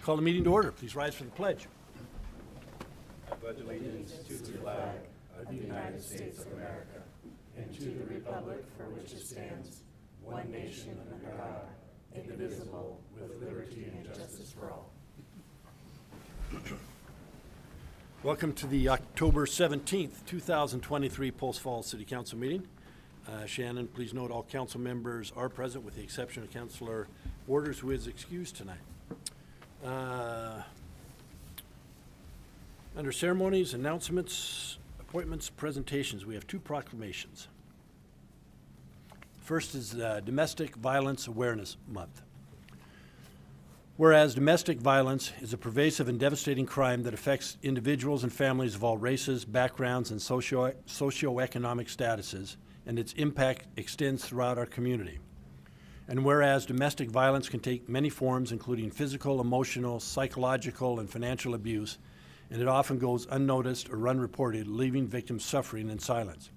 Call the meeting to order. Please rise for the pledge. I pledge allegiance to the flag of the United States of America and to the republic for which it stands, one nation under God, indivisible, with liberty and justice for all. Welcome to the October 17th, 2023 Post Falls City Council meeting. Shannon, please note all council members are present with the exception of Councillor Borders, who is excused tonight. Under ceremonies, announcements, appointments, presentations, we have two proclamations. First is Domestic Violence Awareness Month. Whereas domestic violence is a pervasive and devastating crime that affects individuals and families of all races, backgrounds, and socioeconomic statuses, and its impact extends throughout our community. And whereas domestic violence can take many forms, including physical, emotional, psychological, and financial abuse, and it often goes unnoticed or unreported, leaving victims suffering in silence.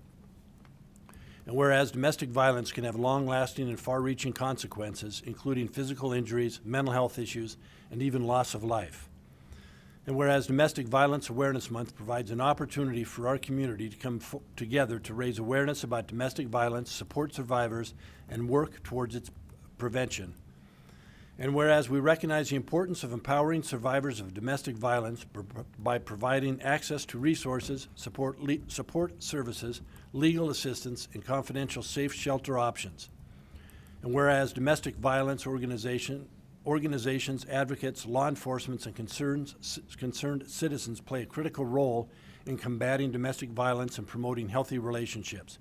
And whereas domestic violence can have long-lasting and far-reaching consequences, including physical injuries, mental health issues, and even loss of life. And whereas Domestic Violence Awareness Month provides an opportunity for our community to come together to raise awareness about domestic violence, support survivors, and work towards its prevention. And whereas we recognize the importance of empowering survivors of domestic violence by providing access to resources, support services, legal assistance, and confidential safe shelter options. And whereas domestic violence organizations, advocates, law enforcement, and concerned citizens play a critical role in combating domestic violence and promoting healthy relationships.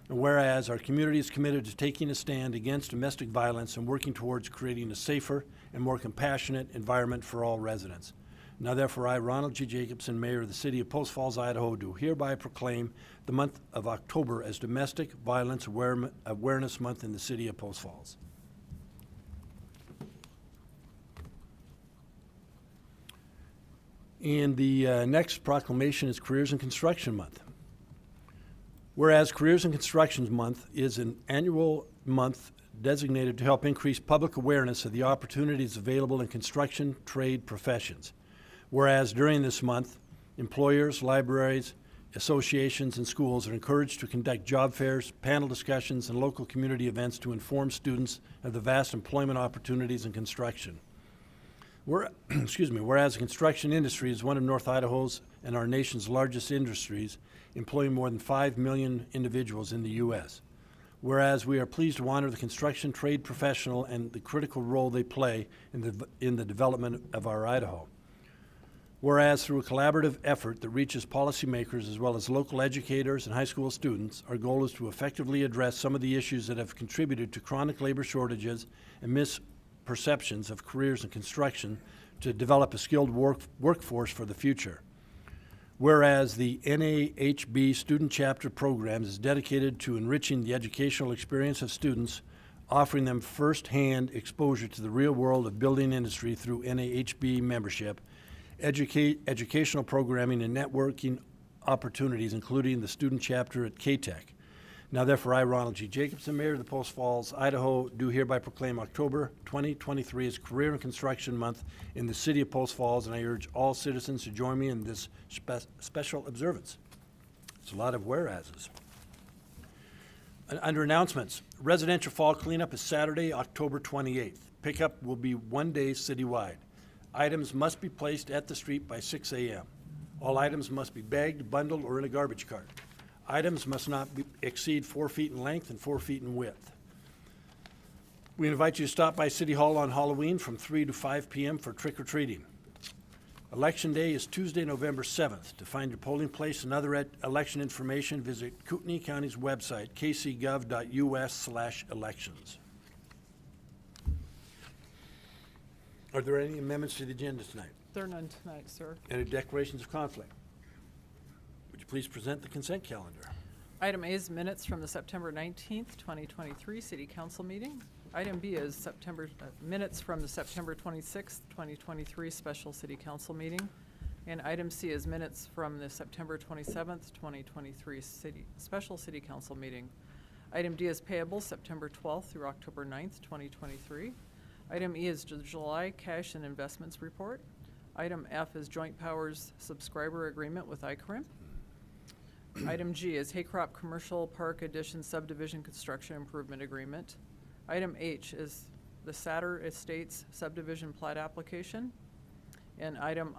And whereas our community is committed to taking a stand against domestic violence and working towards creating a safer and more compassionate environment for all residents. Now therefore I, Ronald G. Jacobson, Mayor of the City of Post Falls, Idaho, do hereby proclaim the month of October as Domestic Violence Awareness Month in the City of Post Falls. And the next proclamation is Careers in Construction Month. Whereas Careers in Construction Month is an annual month designated to help increase public awareness of the opportunities available in construction trade professions. Whereas during this month, employers, libraries, associations, and schools are encouraged to conduct job fairs, panel discussions, and local community events to inform students of the vast employment opportunities in construction. Whereas the construction industry is one of North Idaho's and our nation's largest industries, employing more than 5 million individuals in the U.S. Whereas we are pleased to honor the construction trade professional and the critical role they play in the development of our Idaho. Whereas through a collaborative effort that reaches policymakers as well as local educators and high school students, our goal is to effectively address some of the issues that have contributed to chronic labor shortages and misperceptions of careers in construction to develop a skilled workforce for the future. Whereas the NAHB Student Chapter Program is dedicated to enriching the educational experience of students, offering them first-hand exposure to the real world of building industry through NAHB membership, educational programming, and networking opportunities, including the student chapter at K-Tech. Now therefore I, Ronald G. Jacobson, Mayor of the Post Falls, Idaho, do hereby proclaim October 2023 as Career and Construction Month in the City of Post Falls, and I urge all citizens to join me in this special observance. It's a lot of whereases. Under announcements, residential fall cleanup is Saturday, October 28th. Pickup will be 1 day citywide. Items must be placed at the street by 6 a.m. All items must be bagged, bundled, or in a garbage cart. Items must not exceed 4 feet in length and 4 feet in width. We invite you to stop by City Hall on Halloween from 3 to 5 p.m. for trick-or-treating. Election Day is Tuesday, November 7th. To find your polling place and other election information, visit Kootenai County's website, kcgov.us/elections. Are there any amendments to the agenda tonight? There are none tonight, sir. Any declarations of conflict? Would you please present the consent calendar? Item A is minutes from the September 19th, 2023 City Council meeting. Item B is minutes from the September 26th, 2023 Special City Council meeting. And item C is minutes from the September 27th, 2023 Special City Council meeting. Item D is payable September 12th through October 9th, 2023. Item E is the July cash and investments report. Item F is Joint Powers subscriber agreement with ICRIM. Item G is Haycrop Commercial Park Addition subdivision construction improvement agreement. Item H is the Satter Estates subdivision plat application. And item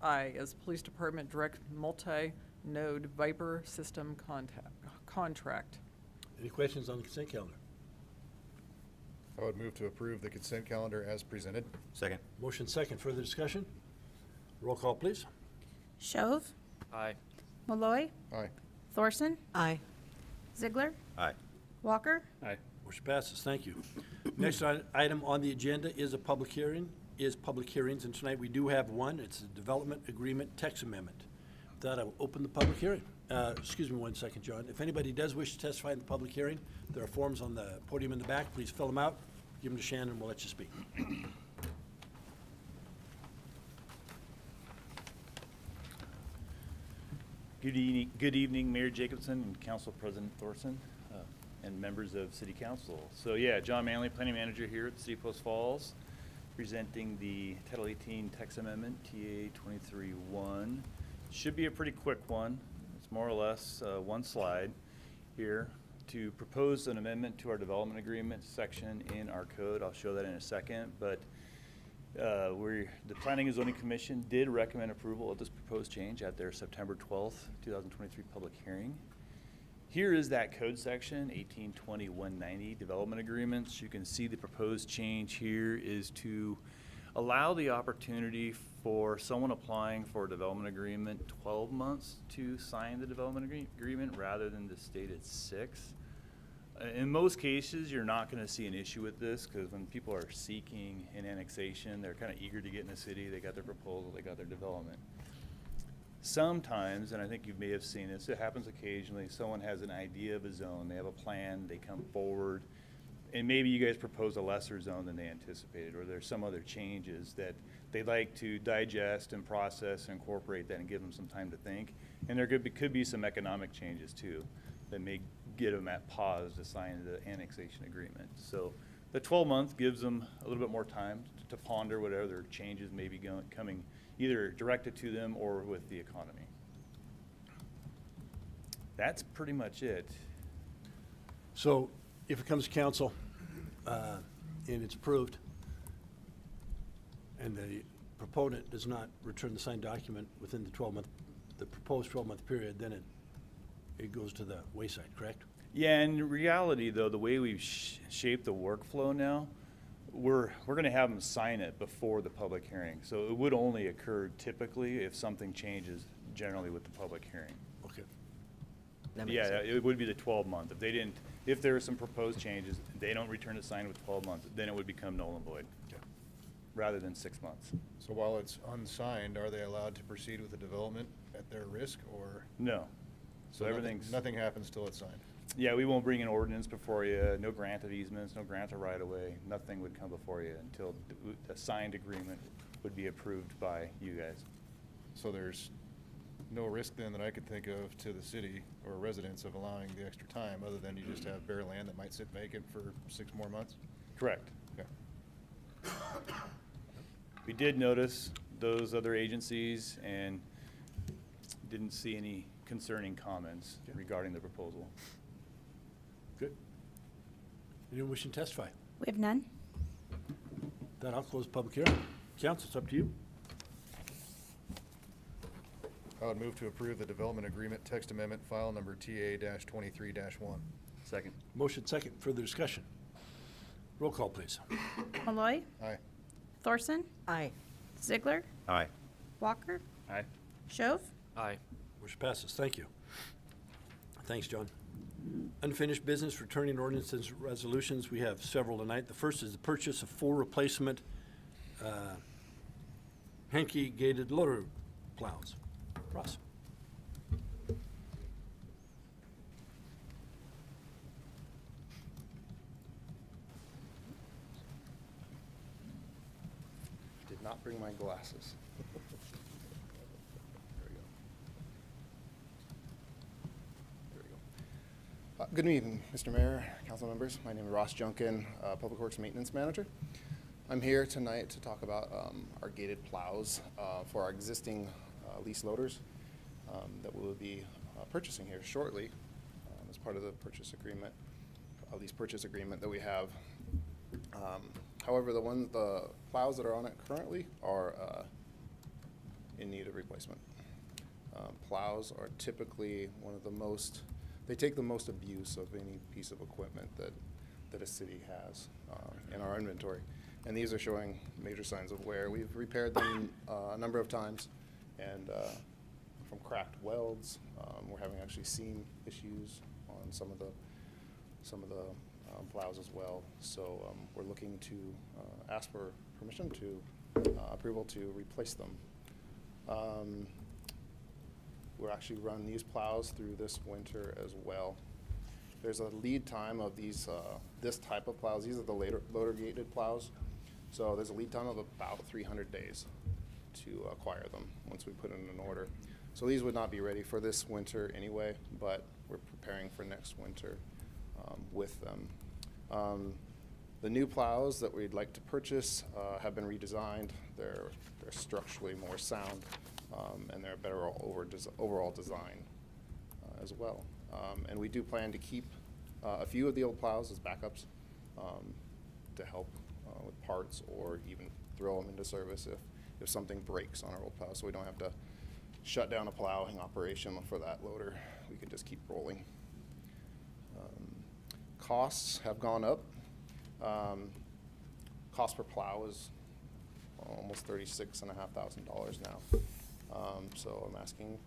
I is Police Department Direct Multi-Node Viper System contract. Any questions on the consent calendar? I would move to approve the consent calendar as presented. Second. Motion second. Further discussion? Roll call, please. Shove, Aye. Malloy, Aye. Thorson, Aye. Ziegler, Aye. Walker, Aye. Motion passes. Thank you. Next item on the agenda is a public hearing, public hearings, and tonight we do have one. It's a development agreement text amendment. With that, I will open the public hearing. Excuse me one second, John. If anybody does wish to testify in the public hearing, there are forms on the podium in the back. Please fill them out, give them to Shannon, and we'll let you speak. Good evening, Mayor Jacobson and Council President Thorson, and members of City Council. So yeah, John Manley, Planning Manager here at City of Post Falls, presenting the Title 18 Text Amendment, TA 23-1. Should be a pretty quick one. It's more or less one slide here to propose an amendment to our development agreement section in our code. I'll show that in a second, but the Planning and Zoning Commission did recommend approval of this proposed change at their September 12th, 2023 public hearing. Here is that code section, 1820-190 development agreements. You can see the proposed change here is to allow the opportunity for someone applying for a development agreement 12 months to sign the development agreement rather than the stated 6. In most cases, you're not going to see an issue with this because when people are seeking an annexation, they're kind of eager to get in the city. They got their proposal, they got their development. Sometimes, and I think you may have seen this, it happens occasionally, someone has an idea of a zone, they have a plan, they come forward, and maybe you guys propose a lesser zone than they anticipated, or there's some other changes that they'd like to digest and process and incorporate that and give them some time to think. And there could be some economic changes too that may get them at pause to sign the annexation agreement. So the 12-month gives them a little bit more time to ponder whatever their changes may be coming, either directed to them or with the economy. That's pretty much it. So if it comes to council and it's approved and the proponent does not return the signed document within the proposed 12-month period, then it goes to the wayside, correct? Yeah, in reality, though, the way we've shaped the workflow now, we're going to have them sign it before the public hearing. So it would only occur typically if something changes generally with the public hearing. Okay. Yeah, it would be the 12-month. If there are some proposed changes, they don't return it signed with 12 months, then it would become null and void, Okay. rather than 6 months. So while it's unsigned, are they allowed to proceed with the development at their risk, or? No. So nothing- everything's. Nothing happens till it's signed? Yeah, we won't bring an ordinance before you, no grant of easements, no grant of right-of-way, nothing would come before you until the signed agreement would be approved by you guys. So there's no risk then that I could think of to the city or residents of allowing the extra time, other than you just have bare land that might sit vacant for 6 more months? Correct. Okay. We did notice those other agencies and didn't see any concerning comments Okay. regarding the proposal. Good. Anyone wishing to testify? we have none. Then I'll close the public hearing. Council, it's up to you. I would move to approve the development agreement text amendment file number TA-23-1. Second. Motion second. Further discussion? Roll call, please. Malloy, Aye. Thorson, Aye. Ziegler, Aye. Walker, Aye. Shove, Aye. Motion passes. Thank you. Thanks, John. Unfinished business, returning ordinances, resolutions. We have several tonight. The first is the purchase of 4 replacement Henke gated loader plows. Ross. Did not bring my glasses. There we go. There we go. Good evening, Mr. Mayor, council members. My name is Ross Junkin, Public Works Maintenance Manager. I'm here tonight to talk about our gated plows for our existing lease loaders that we will be purchasing here shortly as part of the purchase agreement, lease purchase agreement that we have. However, the plows that are on it currently are in need of replacement. Plows are typically they take the most abuse of any piece of equipment that a city has in our inventory. And these are showing major signs of wear. We've repaired them a number of times, and from cracked welds, we're having actually seam issues on some of the plows as well. So we're looking to ask for permission approval to replace them. We'll actually run these plows through this winter as well. There's a lead time of these this type of plows. These are the loader gated plows. So there's a lead time of about 300 days to acquire them once we put in an order. So these would not be ready for this winter anyway, but we're preparing for next winter with them. The new plows that we'd like to purchase have been redesigned. They're structurally more sound, and they're a better overall design as well. And we do plan to keep a few of the old plows as backups to help with parts, or even throw them into service if something breaks on our old plow, so we don't have to shut down a plowing operation for that loader. We can just keep rolling. Costs have gone up. Cost per plow is almost $36,500 now. So I'm asking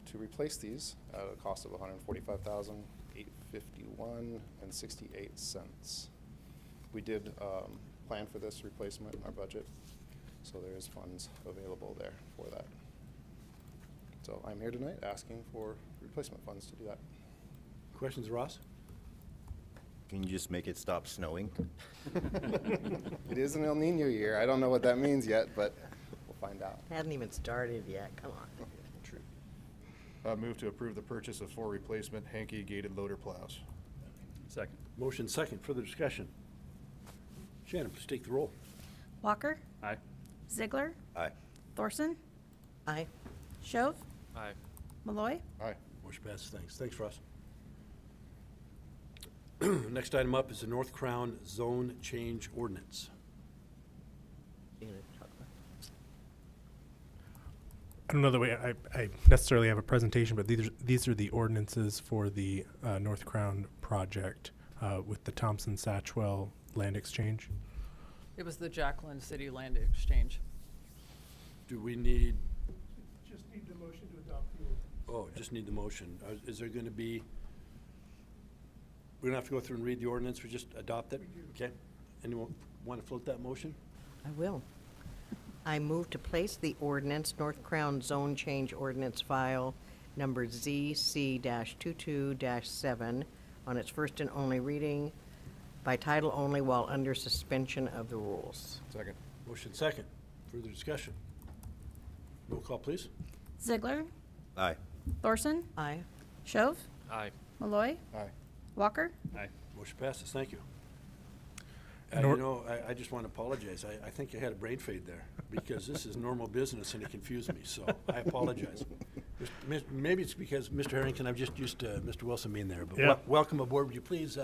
to replace these at a cost of $145,851.68. We did plan for this replacement in our budget, so there is funds available there for that. So I'm here tonight asking for replacement funds to do that. Questions, Ross? Can you just make it stop snowing? It is an El Nino year. I don't know what that means yet, but we'll find out. Hasn't even started yet, come on. True. Move to approve the purchase of 4 replacement Henke gated loader plows. Second. Motion second. Further discussion? Shannon, please take the roll. Walker, Aye. Ziegler, Aye. Thorson, Aye. Shove, Aye. Malloy. Aye. Motion passes. Thanks. Thanks, Ross. Next item up is the North Crown Zone Change Ordinance. You gonna talk about I don't know that I necessarily have a presentation, but these are the ordinances for the North Crown project with the Thompson Satchwell land exchange. It was the Jacqueline City Land Exchange. Do we need, Just need the motion to adopt the ordinance. just need the motion. Is there going to be, we don't have to go through and read the ordinance, we just adopt it? We do. Okay. Anyone want to float that motion? I will. I move to place the ordinance, North Crown Zone Change Ordinance File number ZC-22-7 on its first and only reading by title only while under suspension of the rules. Second. Motion second. Further discussion? Roll call, please. Ziegler, Aye. Thorson, Aye. Shove, Aye. Malloy, Aye. Walker. Aye. Motion passes. Thank you. An You or- know, I just want to apologize. I think I had a brain fade there because this is normal business and it confused me, so I apologize. Maybe it's because, Mr. Harrington, I'm just used to Mr. Wilson being there, but Yeah. welcome aboard. Would you please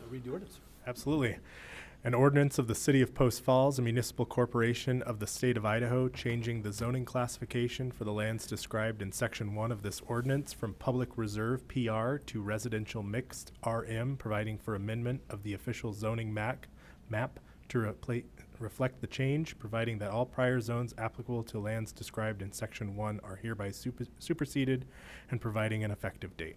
read the ordinance? Absolutely. An ordinance of the City of Post Falls, a municipal corporation of the state of Idaho, changing the zoning classification for the lands described in Section 1 of this ordinance from Public Reserve PR to Residential Mixed RM, providing for amendment of the official zoning map to reflect the change, providing that all prior zones applicable to lands described in Section 1 are hereby superseded, and providing an effective date.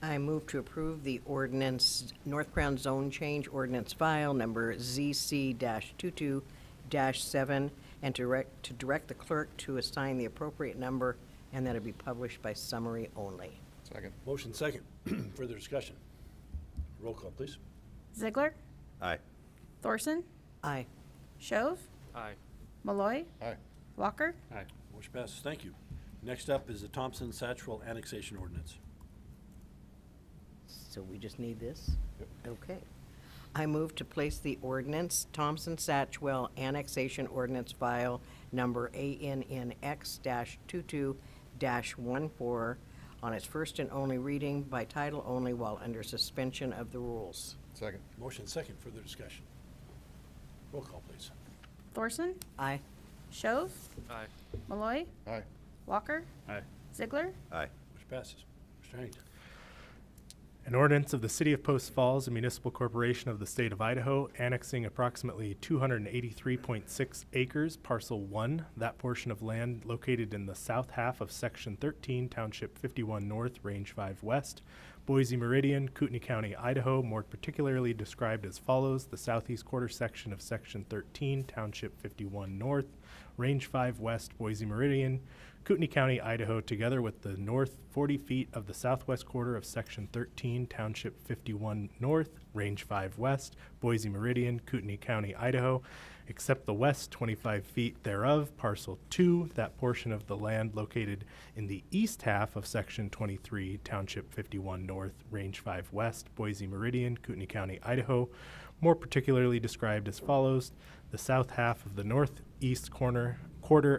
I move to approve the ordinance, North Crown Zone Change Ordinance File number ZC-22-7, and to direct the clerk to assign the appropriate number, and that it be published by summary only. Second. Motion second. Further discussion? Roll call, please. Ziegler, Aye. Thorson, Aye. Shove, Aye. Malloy, Aye. Walker. Aye. Motion passes. Thank you. Next up is the Thompson Satchwell Annexation Ordinance. So we just need this? Yep. Okay. I move to place the ordinance, Thompson Satchwell Annexation Ordinance File Number ANNX-22-14 on its first and only reading by title only while under suspension of the rules. Second. Motion second, further discussion. Roll call, please. Thorson, Aye. Shove, Aye. Malloy, Aye. Walker, Aye. Ziegler, Aye. Motion passes. Mr. Harrington. An ordinance of the City of Post Falls, a municipal corporation of the state of Idaho, annexing approximately 283.6 acres, parcel 1, that portion of land located in the south half of Section 13, Township 51 North, Range 5 West, Boise Meridian, Kootenai County, Idaho, more particularly described as follows: the southeast quarter section of Section 13, Township 51 North, Range 5 West, Boise Meridian, Kootenai County, Idaho, together with the north 40 feet of the southwest quarter of Section 13, Township 51 North, Range 5 West, Boise Meridian, Kootenai County, Idaho, except the west 25 feet thereof, Parcel 2, that portion of the land located in the east half of Section 23, Township 51 North, Range 5 West, Boise Meridian, Kootenai County, Idaho, more particularly described as follows: the south half of the northeast quarter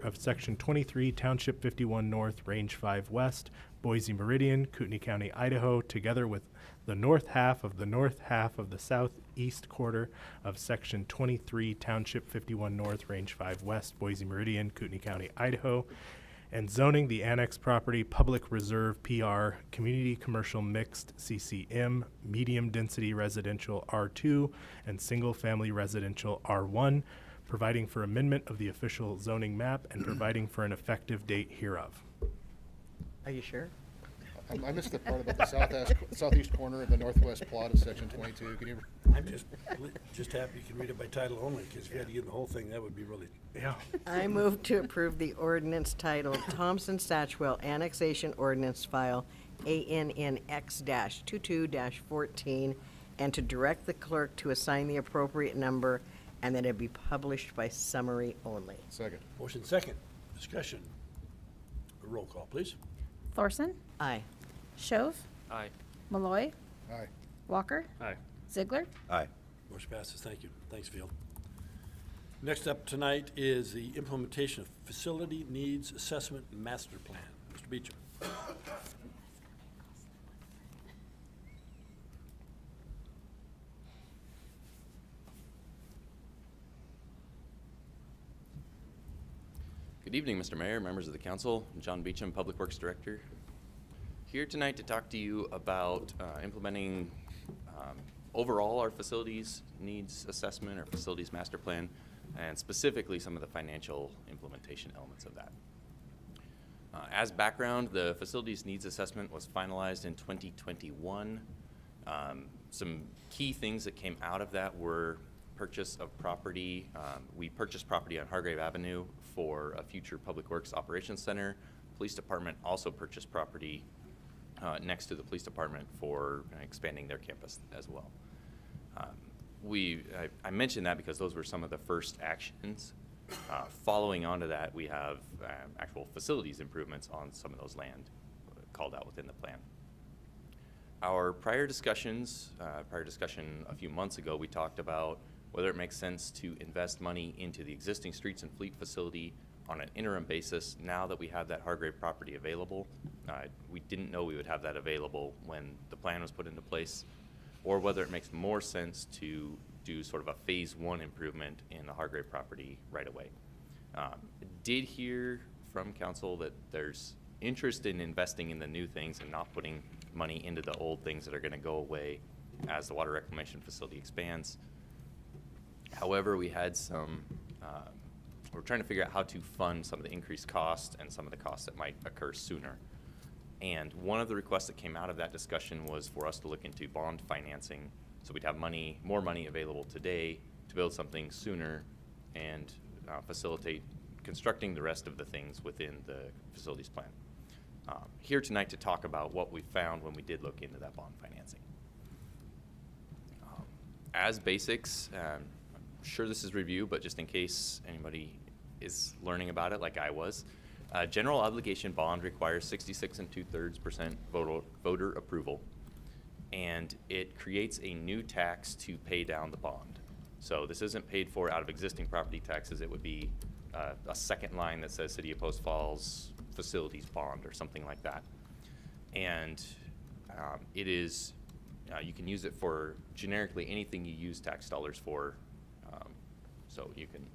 of Section 23, Township 51 North, Range 5 West, Boise Meridian, Kootenai County, Idaho, together with the north half of the southeast quarter of Section 23, Township 51 North, Range 5 West, Boise Meridian, Kootenai County, Idaho, and zoning the annexed property Public Reserve PR, Community Commercial Mixed CCM, Medium Density Residential R2, and Single Family Residential R1, providing for amendment of the official zoning map and providing for an effective date hereof. Are you sure? I missed the part about the southeast corner of the northwest plot of section 22. Can you? I'm just happy you can read it by title only, because if you had to get the whole thing, that would be really. Yeah. I move to approve the ordinance titled Thompson Satchwell Annexation Ordinance File ANNX-22-14 and to direct the clerk to assign the appropriate number and that it be published by summary only. Second. Motion second, discussion. Roll call, please. Thorson, Aye. Shove, Aye. Malloy, Aye. Walker, Aye. Ziegler, Aye. Motion passes, thank you. Thanks, Field. Next up tonight is the implementation of Facility Needs Assessment Master Plan. Mr. Beecham. Good evening, Mr. Mayor, members of the council. I'm John Beecham, Public Works Director. Here tonight to talk to you about implementing overall our facilities needs assessment or facilities master plan, and specifically some of the financial implementation elements of that. As background, the facilities needs assessment was finalized in 2021. Some key things that came out of that were purchase of property. We purchased property on Hargrave Avenue for a future Public Works Operations Center. Police Department also purchased property next to the Police Department for expanding their campus as well. I mentioned that because those were some of the first actions. Following on to that, we have actual facilities improvements on some of those land called out within the plan. Our prior discussion a few months ago, we talked about whether it makes sense to invest money into the existing streets and fleet facility on an interim basis now that we have that Hargrave property available. We didn't know we would have that available when the plan was put into place, or whether it makes more sense to do sort of a phase 1 improvement in the Hargrave property right away. Did hear from council that there's interest in investing in the new things and not putting money into the old things that are going to go away as the water reclamation facility expands. However, we had some, we're trying to figure out how to fund some of the increased costs and some of the costs that might occur sooner. And one of the requests that came out of that discussion was for us to look into bond financing, so we'd have more money available today to build something sooner and facilitate constructing the rest of the things within the facilities plan. Here tonight to talk about what we found when we did look into that bond financing. As basics, I'm sure this is review, but just in case anybody is learning about it like I was, general obligation bond requires 66 2/3% voter approval. and it creates a new tax to pay down the bond. So this isn't paid for out of existing property taxes. It would be a second line that says City of Post Falls Facilities Bond or something like that. And it is, you can use it for generically anything you use tax dollars for. So you can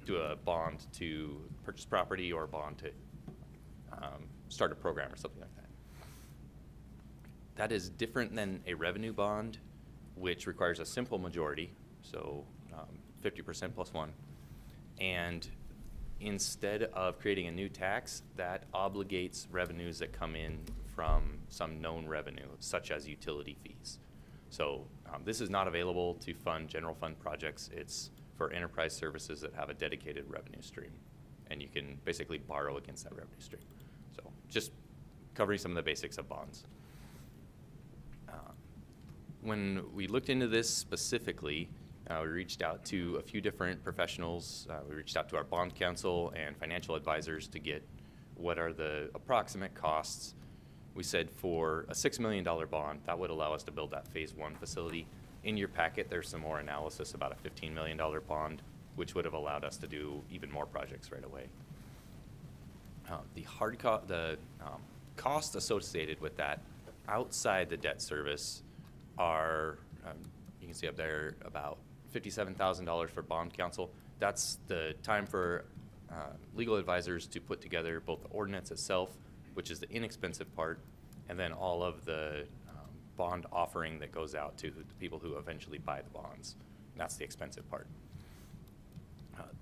do a bond to purchase property or a bond to start a program or something like that. That is different than a revenue bond, which requires a simple majority, so 50% plus one. And instead of creating a new tax, that obligates revenues that come in from some known revenue, such as utility fees. So this is not available to fund general fund projects. It's for enterprise services that have a dedicated revenue stream. And you can basically borrow against that revenue stream. So just covering some of the basics of bonds. When we looked into this specifically, we reached out to a few different professionals. We reached out to our bond counsel and financial advisors to get what are the approximate costs. We said for a $6 million bond, that would allow us to build that phase 1 facility. In your packet, there's some more analysis about a $15 million bond, which would have allowed us to do even more projects right away. The cost associated with that outside the debt service are, you can see up there, about $57,000 for bond counsel. That's the time for legal advisors to put together both the ordinance itself, which is the inexpensive part, and then all of the bond offering that goes out to the people who eventually buy the bonds. That's the expensive part.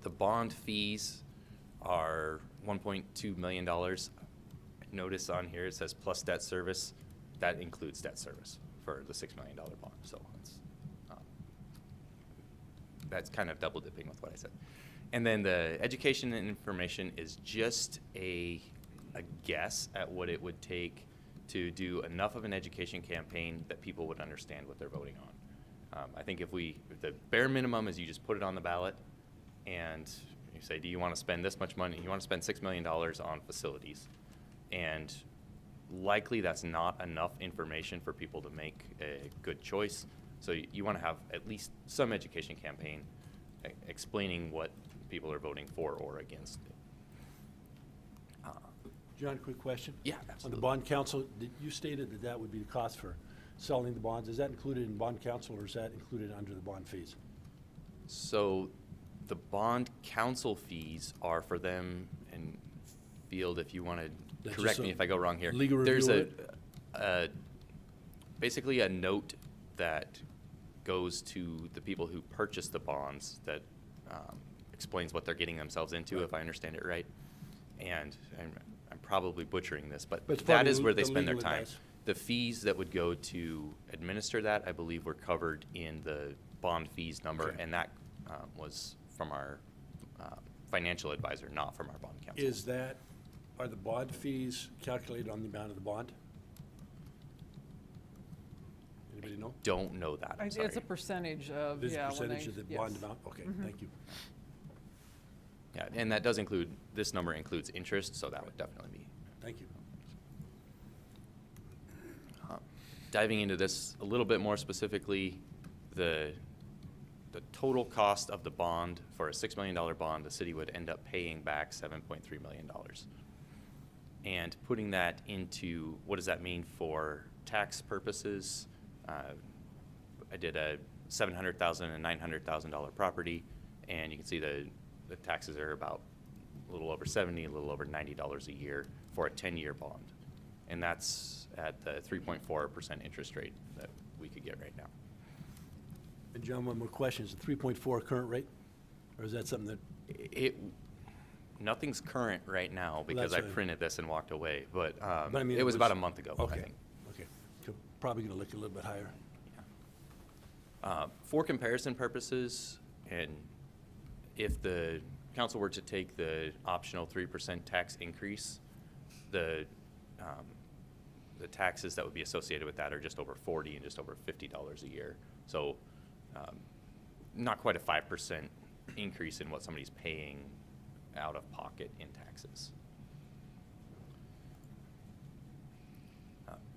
The bond fees are $1.2 million. Notice on here it says plus debt service. That includes debt service for the $6 million bond. So that's kind of double dipping with what I said. And then the education and information is just a guess at what it would take to do enough of an education campaign that people would understand what they're voting on. I think if the bare minimum is you just put it on the ballot and you say, do you want to spend this much money? You want to spend $6 million on facilities. And likely that's not enough information for people to make a good choice. So you want to have at least some education campaign explaining what people are voting for or against. John, quick question. Yeah, On absolutely. the bond counsel, you stated that that would be the cost for selling the bonds. Is that included in bond counsel or is that included under the bond fees? So the bond counsel fees are for them, and Field, if you want to That's correct just me a if I go wrong here. legal There's review a basically a note that goes to the people who purchase the bonds that explains what they're getting themselves into, Right. if I understand it right. And I'm probably butchering this, but But it's part that of is the- where they the spend their legal time. advice. The fees that would go to administer that, I believe, were covered in the bond fees number, Okay. and that was from our financial advisor, not from our bond counsel. Are the bond fees calculated on the amount of the bond? Anybody know? Don't know that, I'm sorry. It's a percentage of, It is a yeah. when percentage of the yes. bond amount? Okay, Mhm. thank you. Yeah, and that does include, this number includes interest, so that would definitely be. Thank you. Diving into this a little bit more specifically, the total cost of the bond for a $6 million bond, the city would end up paying back $7.3 million. And putting that into, what does that mean for tax purposes? I did a $700,000 and $900,000 property, and you can see the taxes are about a little over $70, a little over $90 a year for a 10-year bond. And that's at the 3.4% interest rate that we could get right now. And John, one more question. Is the 3.4 current rate? Or is that something that, Nothing's current right now because that's I a- printed this and walked away, but But I mean, it was about a month ago, I okay, think. okay. Probably going to look a little bit higher. For comparison purposes, and if the council were to take the optional 3% tax increase, the taxes that would be associated with that are just over $40 and just over $50 a year. So not quite a 5% increase in what somebody's paying out of pocket in taxes.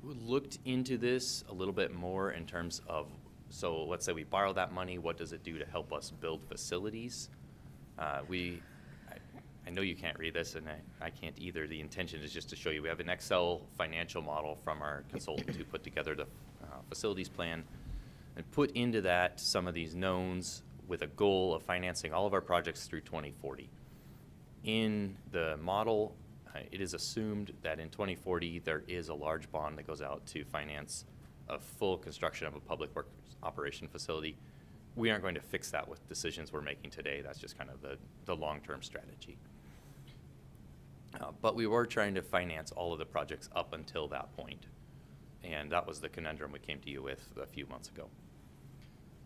We looked into this a little bit more in terms of, so let's say we borrow that money, what does it do to help us build facilities? I know you can't read this, and I can't either. The intention is just to show you. We have an Excel financial model from our consultant who put together the facilities plan and put into that some of these knowns with a goal of financing all of our projects through 2040. In the model, it is assumed that in 2040 there is a large bond that goes out to finance a full construction of a public works operation facility. We aren't going to fix that with decisions we're making today. That's just kind of the long-term strategy. But we were trying to finance all of the projects up until that point. And that was the conundrum we came to you with a few months ago.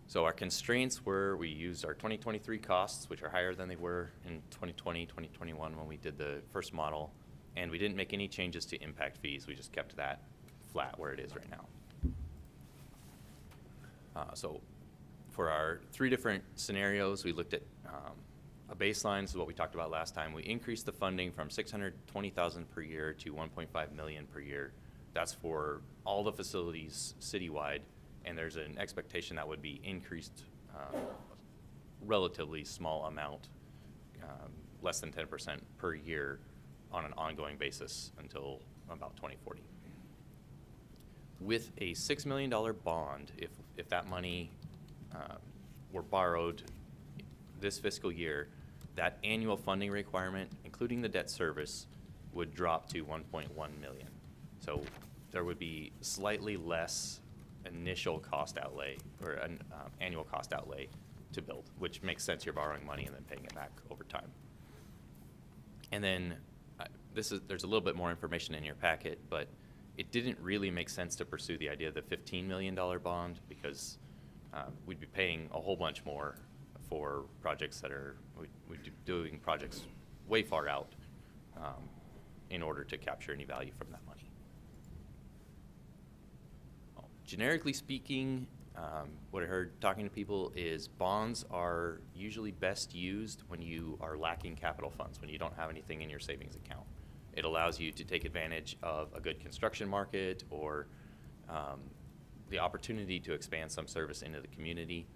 So our constraints were we used our 2023 costs, which are higher than they were in 2020, 2021 when we did the first model. And we didn't make any changes to impact fees. We just kept that flat where it is right now. So for our 3 different scenarios, we looked at a baseline. This is what we talked about last time. We increased the funding from $620,000 per year to $1.5 million per year. That's for all the facilities citywide, and there's an expectation that would be increased relatively small amount, less than 10% per year on an ongoing basis until about 2040. With a $6 million bond, if that money were borrowed this fiscal year, that annual funding requirement, including the debt service, would drop to $1.1 million. So there would be slightly less initial cost outlay or an annual cost outlay to build, which makes sense. You're borrowing money and then paying it back over time. And then there's a little bit more information in your packet, but it didn't really make sense to pursue the idea of the $15 million bond because we'd be paying a whole bunch more for projects that we'd be doing projects way far out in order to capture any value from that money. Generically speaking, what I heard talking to people is bonds are usually best used when you are lacking capital funds, when you don't have anything in your savings account. It allows you to take advantage of a good construction market or the opportunity to expand some service into the community.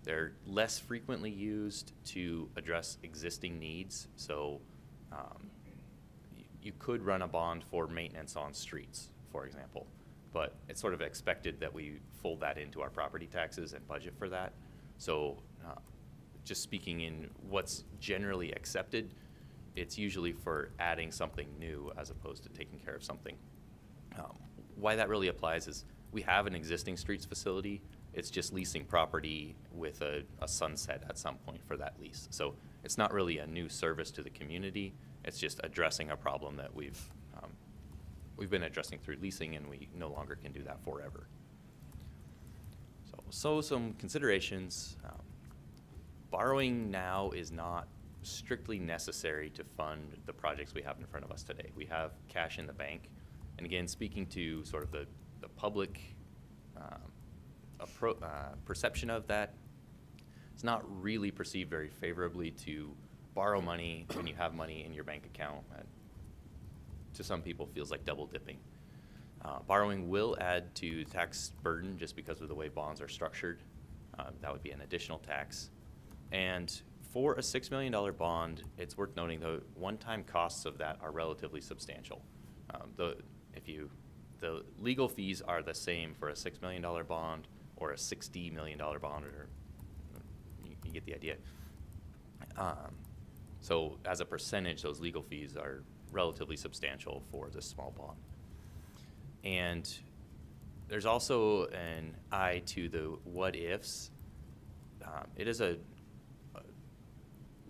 They're less frequently used to address existing needs. So you could run a bond for maintenance on streets, for example, but it's sort of expected that we fold that into our property taxes and budget for that. So just speaking in what's generally accepted, it's usually for adding something new as opposed to taking care of something. Why that really applies is we have an existing streets facility. It's just leasing property with a sunset at some point for that lease. So it's not really a new service to the community. It's just addressing a problem that we've been addressing through leasing, and we no longer can do that forever. So some considerations. Borrowing now is not strictly necessary to fund the projects we have in front of us today. We have cash in the bank. And again, speaking to sort of the public perception of that, it's not really perceived very favorably to borrow money when you have money in your bank account. To some people, feels like double dipping. Borrowing will add to tax burden just because of the way bonds are structured. That would be an additional tax. And for a $6 million bond, it's worth noting the one-time costs of that are relatively substantial. The legal fees are the same for a $6 million bond or a $60 million bond, or you get the idea. So as a percentage, those legal fees are relatively substantial for this small bond. And there's also an eye to the what ifs. It is a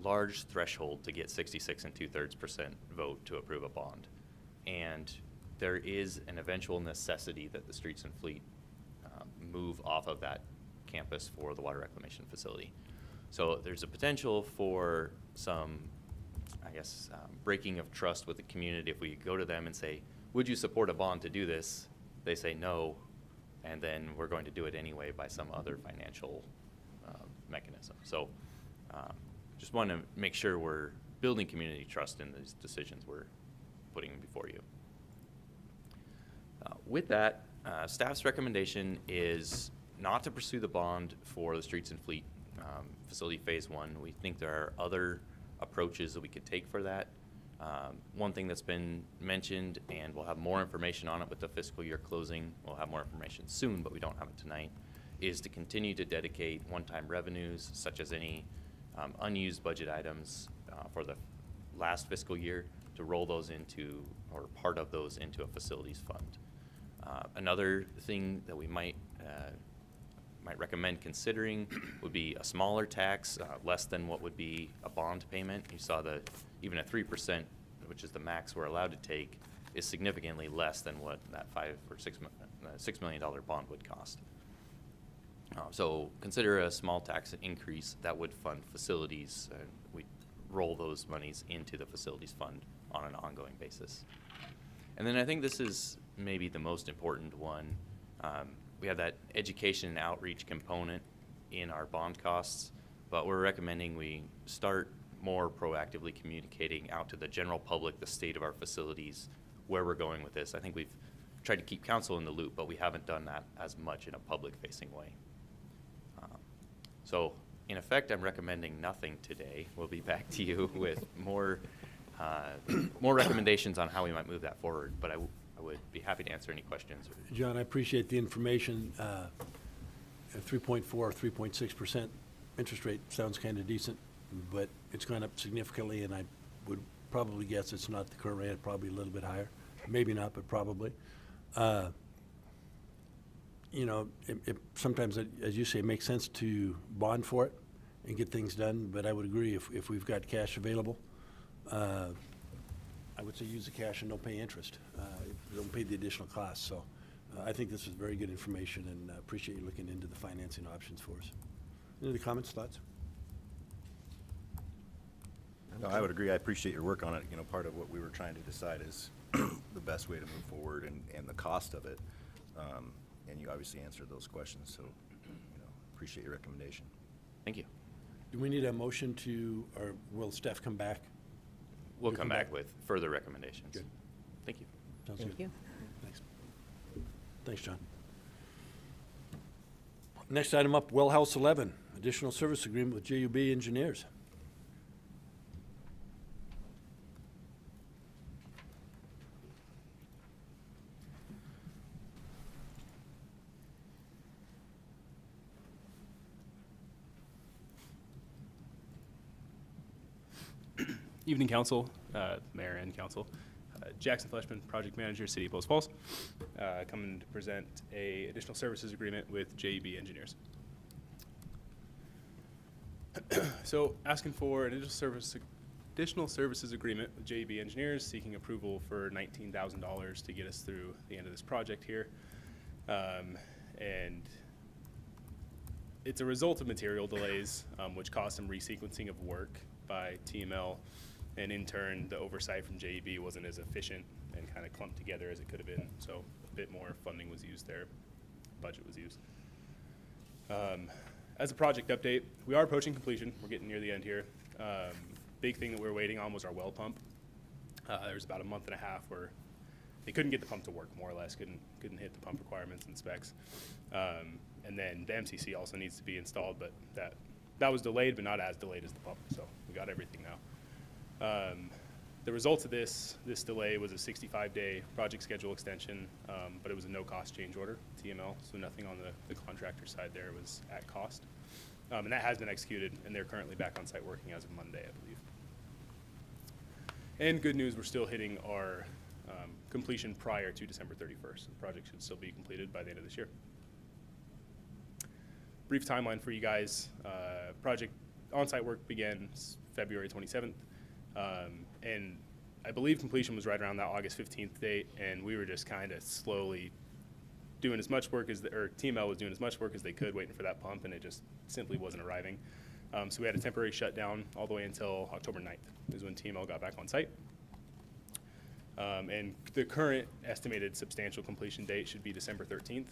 large threshold to get 66 2/3% vote to approve a bond. And there is an eventual necessity that the streets and fleet move off of that campus for the water reclamation facility. So there's a potential for some, I guess, breaking of trust with the community. If we go to them and say, would you support a bond to do this? They say no, and then we're going to do it anyway by some other financial mechanism. So just want to make sure we're building community trust in these decisions we're putting before you. With that, staff's recommendation is not to pursue the bond for the Streets and Fleet Facility Phase 1. We think there are other approaches that we could take for that. One thing that's been mentioned, and we'll have more information on it with the fiscal year closing, we'll have more information soon, but we don't have it tonight, is to continue to dedicate one-time revenues, such as any unused budget items for the last fiscal year, to roll those into, or part of those into a facilities fund. Another thing that we might recommend considering would be a smaller tax, less than what would be a bond payment. You saw that even a 3%, which is the max we're allowed to take, is significantly less than what that $6 million bond would cost. So consider a small tax increase that would fund facilities. We roll those monies into the facilities fund on an ongoing basis. And then I think this is maybe the most important one. We have that education and outreach component in our bond costs, but we're recommending we start more proactively communicating out to the general public the state of our facilities, where we're going with this. I think we've tried to keep council in the loop, but we haven't done that as much in a public-facing way. So in effect, I'm recommending nothing today. We'll be back to you with more recommendations on how we might move that forward, but I would be happy to answer any questions. John, I appreciate the information. 3.4 or 3.6% interest rate sounds kind of decent, but it's gone up significantly, and I would probably guess it's not the current rate, probably a little bit higher. Maybe not, but probably. You know, sometimes, as you say, it makes sense to bond for it and get things done, but I would agree if we've got cash available, I would say use the cash and don't pay interest. Don't pay the additional costs. So I think this is very good information, and appreciate you looking into the financing options for us. Any other comments, thoughts? No, I would agree. I appreciate your work on it. You know, part of what we were trying to decide is the best way to move forward and the cost of it. And you obviously answered those questions, so, you know, appreciate your recommendation. Thank you. Do we need a motion to, or will staff come back? We'll come back with further recommendations. Good. Thank you. Sounds Thank good. you. Thanks. Thanks, John. Next item up, Well House 11, additional service agreement with JUB Engineers. Evening, Council, Mayor and Council. Jackson Fleshman, Project Manager, City of Post Falls, coming to present a additional services agreement with JEB Engineers. So, asking for an additional services agreement with JEB Engineers, seeking approval for $19,000 to get us through the end of this project here. And it's a result of material delays, which caused some resequencing of work by TML. And in turn, the oversight from JEB wasn't as efficient and kind of clumped together as it could have been. So a bit more funding was used there, budget was used. As a project update, we are approaching completion. We're getting near the end here. Big thing that we were waiting on was our well pump. There was about a month and a half where they couldn't get the pump to work, more or less, couldn't hit the pump requirements and specs. And then the MCC also needs to be installed, but that was delayed, but not as delayed as the pump. So we got everything now. The results of this delay was a 65-day project schedule extension, but it was a no-cost change order, TML, so nothing on the contractor side there was at cost. And that has been executed, and they're currently back on site working as of Monday, I believe. And good news, we're still hitting our completion prior to December 31st. The project should still be completed by the end of this year. Brief timeline for you guys. Project on-site work began February 27th. And I believe completion was right around that August 15th date, and we were just kind of slowly doing as much work or TML was doing as much work as they could, waiting for that pump, and it just simply wasn't arriving. So we had a temporary shutdown all the way until October 9th is when TML got back on site. And the current estimated substantial completion date should be December 13th.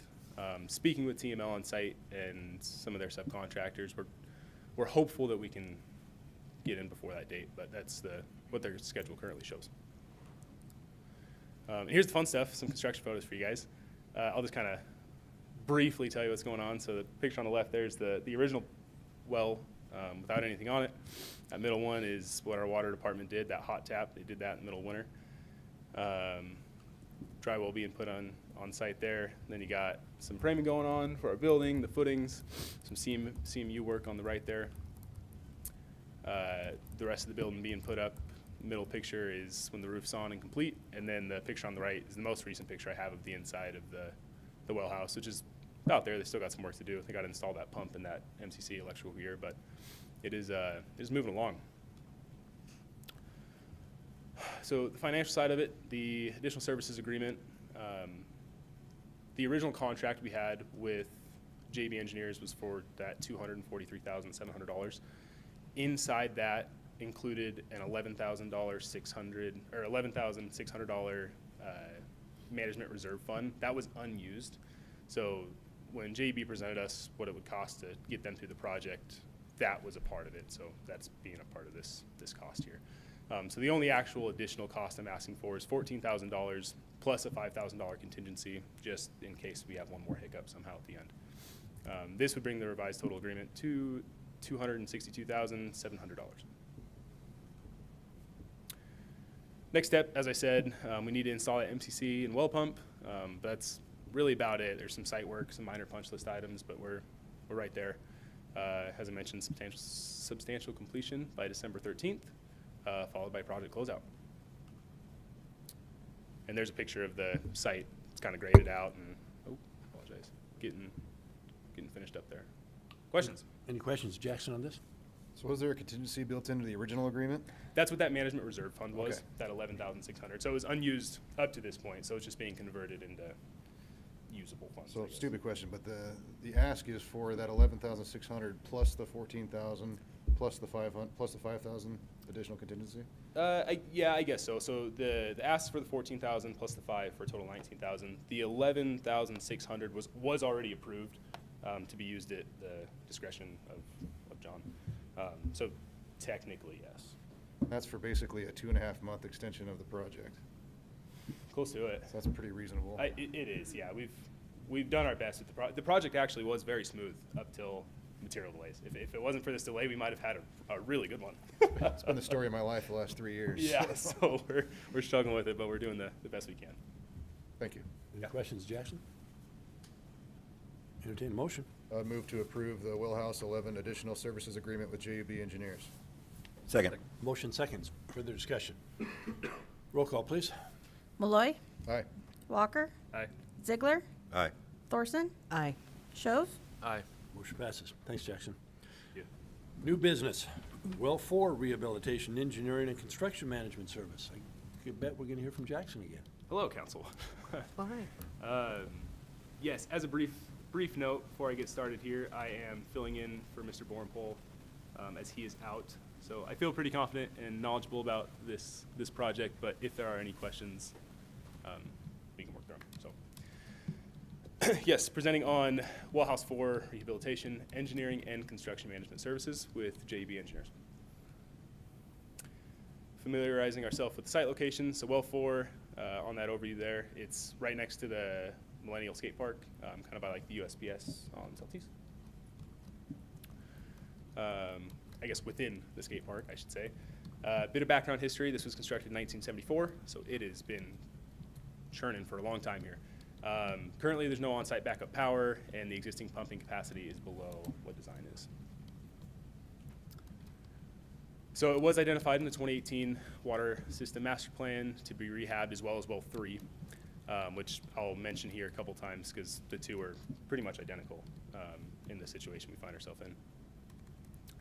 Speaking with TML on site and some of their subcontractors, we're hopeful that we can get in before that date, but that's what their schedule currently shows. Here's the fun stuff, some construction photos for you guys. I'll just kind of briefly tell you what's going on. So the picture on the left there is the original well without anything on it. That middle one is what our water department did, that hot tap. They did that in the middle of winter. Drywall being put on site there. Then you got some framing going on for our building, the footings, some CMU work on the right there. The rest of the building being put up. Middle picture is when the roof's on and complete, and then the picture on the right is the most recent picture I have of the inside of the well house, which is out there. They still got some work to do. They got to install that pump and that MCC electrical gear, but it is moving along. So the financial side of it, the additional services agreement, the original contract we had with JB Engineers was for that $243,700. Inside that included an $11,600 management reserve fund that was unused. So when JB presented us what it would cost to get them through the project, that was a part of it. So that's being a part of this cost here. So the only actual additional cost I'm asking for is $14,000 plus a $5,000 contingency, just in case we have one more hiccup somehow at the end. This would bring the revised total agreement to $262,700. Next step, as I said, we need to install that MCC and well pump. That's really about it. There's some site work, some minor punch list items, but we're right there. As I mentioned, substantial completion by December 13th, followed by project closeout. And there's a picture of the site. It's kind of graded out and, oh, apologize, getting finished up there. Questions? Any questions, Jackson, on this? So was there a contingency built into the original agreement? That's what that management reserve fund was, Okay. that $11,600. So it was unused up to this point, so it's just being converted into usable funds. So I guess. stupid question, but the ask is for that 11,600 plus the 14,000 plus the 500 plus the 5,000 additional contingency? Yeah, I guess so. So the ask for the 14,000 plus the 5 for a total 19,000. The 11,600 was already approved to be used at the discretion of John. So technically, yes. That's for basically a 2.5 month extension of the project. Close to it. So that's pretty reasonable. It is, yeah. We've done our best with the project. The project actually was very smooth up till material delays. If it wasn't for this delay, we might have had a really good one. It's been the story of my life the last 3 years. Yeah, so we're struggling with it, but we're doing the best we can. Thank you. Any questions, Jackson? Entertain a motion. Move to approve the Wellhouse 11 additional services agreement with JUB Engineers. Second. Motion seconds. Further discussion. Roll call, please. Malloy, Aye. Walker, Aye. Ziegler, Aye. Thorson, Aye. Shove, Aye. Motion passes. Thanks, Jackson. Yeah. New business, Well 4 Rehabilitation, Engineering, and Construction Management Service. I bet we're going to hear from Jackson again. Hello, Council. Why? Yes, as a brief note before I get started here, I am filling in for Mr. Bornpole as he is out. So I feel pretty confident and knowledgeable about this project, but if there are any questions, we can work through them. So, yes, presenting on Wellhouse 4 Rehabilitation, Engineering, and Construction Management Services with JB Engineers. Familiarizing ourselves with the site location. So Well 4, on that overview there, it's right next to the Millennial Skate Park, kind of by like the USPS on Celtics. I guess within the skate park, I should say. Bit of background history, this was constructed in 1974, so it has been churning for a long time here. Currently, there's no on-site backup power, and the existing pumping capacity is below what design is. So it was identified in the 2018 Water System Master Plan to be rehabbed as well as Well 3, which I'll mention here a couple times because the two are pretty much identical in the situation we find ourselves in.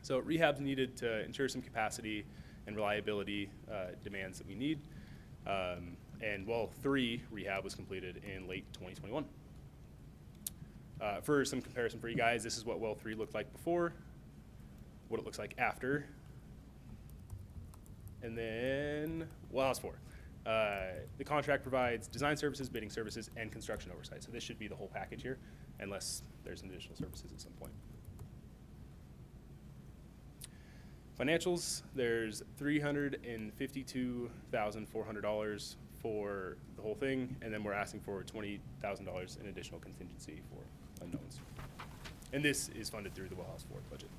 So rehab's needed to ensure some capacity and reliability demands that we need. And Well 3 rehab was completed in late 2021. For some comparison for you guys, this is what Well 3 looked like before, what it looks like after, and then Wellhouse 4. The contract provides design services, bidding services, and construction oversight. So this should be the whole package here, unless there's additional services at some point. Financials, there's $352,400 for the whole thing, and then we're asking for $20,000 in additional contingency for unknowns. And this is funded through the Well House 4 budget.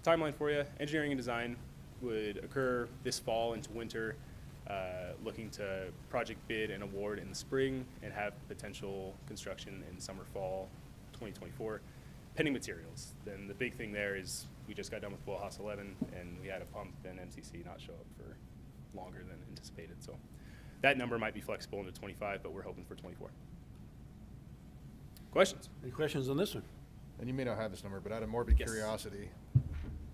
Timeline for you, engineering and design would occur this fall into winter, looking to project bid and award in the spring and have potential construction in summer, fall 2024. Pending materials, then the big thing there is we just got done with Well House 11 and we had a pump and MCC not show up for longer than anticipated. So that number might be flexible into 25, but we're hoping for 24. Questions? Any questions on this one? And you may not have this number, but out of morbid Yes. curiosity,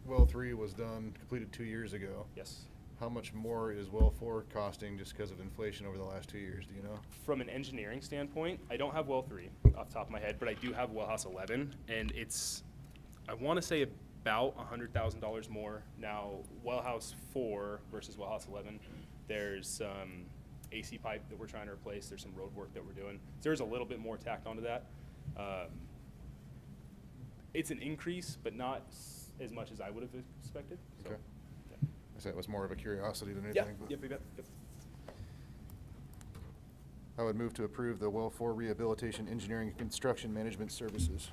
well 3 was completed 2 years ago. Yes. How much more is well 4 costing just because of inflation over the last 2 years, do you know? From an engineering standpoint, I don't have well 3 off the top of my head, but I do have Well House 11, and it's, I want to say about $100,000 more. Now, Well House 4 versus Well House 11, there's some AC pipe that we're trying to replace. There's some road work that we're doing. So there's a little bit more tacked onto that. It's an increase, but not as much as I would have expected. So, Okay. yeah. I said it was more of a curiosity than Yeah, anything. but yep. I would move to approve the well 4 rehabilitation, engineering, and construction management services.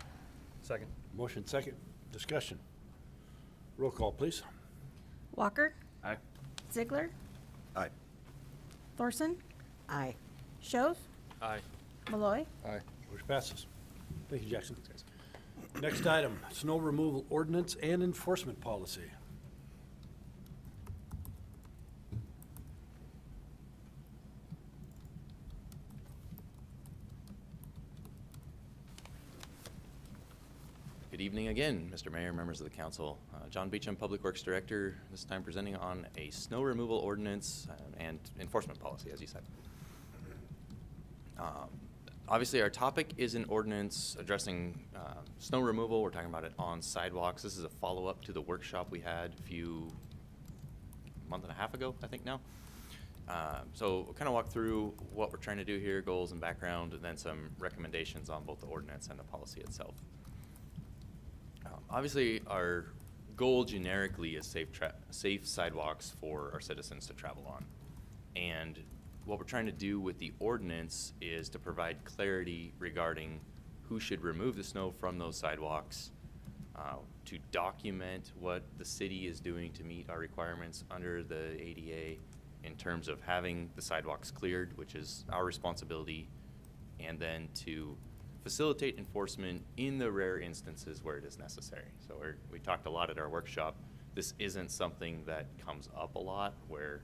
Second. Motion second. Discussion. Roll call, please. Walker. Aye. Ziegler. Aye. Thorson. Aye. Schoaf. Aye. Malloy. Aye. Motion passes. Thank you, Jackson. Next item, snow removal ordinance and enforcement policy. Good evening again, Mr. Mayor, members of the council. John Beecham, Public Works Director, this time presenting on a snow removal ordinance and enforcement policy, as you said. Obviously, our topic is an ordinance addressing snow removal. We're talking about it on sidewalks. This is a follow-up to the workshop we had month and a half ago, I think now. So we'll kind of walk through what we're trying to do here, goals and background, and then some recommendations on both the ordinance and the policy itself. Obviously, our goal generically is safe sidewalks for our citizens to travel on. And what we're trying to do with the ordinance is to provide clarity regarding who should remove the snow from those sidewalks, to document what the city is doing to meet our requirements under the ADA in terms of having the sidewalks cleared, which is our responsibility, and then to facilitate enforcement in the rare instances where it is necessary. So we talked a lot at our workshop. This isn't something that comes up a lot where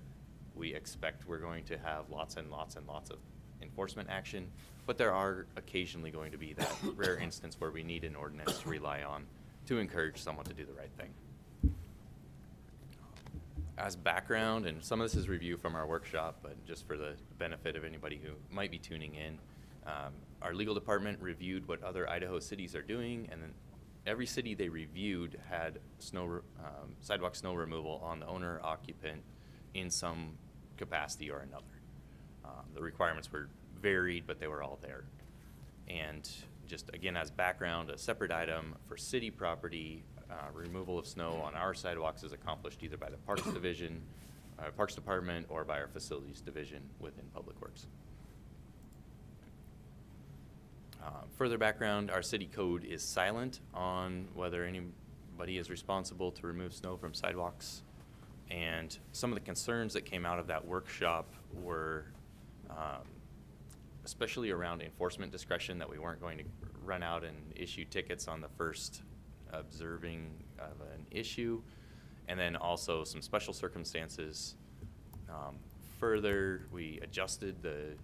we expect we're going to have lots and lots and lots of enforcement action, but there are occasionally going to be that rare instance where we need an ordinance to rely on to encourage someone to do the right thing. As background, and some of this is review from our workshop, but just for the benefit of anybody who might be tuning in, our legal department reviewed what other Idaho cities are doing, and then every city they reviewed had sidewalk snow removal on the owner occupant in some capacity or another. The requirements were varied, but they were all there. And just again, as background, a separate item for city property, removal of snow on our sidewalks is accomplished either by the Parks Division, Parks Department, or by our Facilities Division within Public Works. Further background, our city code is silent on whether anybody is responsible to remove snow from sidewalks. And some of the concerns that came out of that workshop were especially around enforcement discretion, that we weren't going to run out and issue tickets on the first observing of an issue, and then also some special circumstances. Further, we adjusted the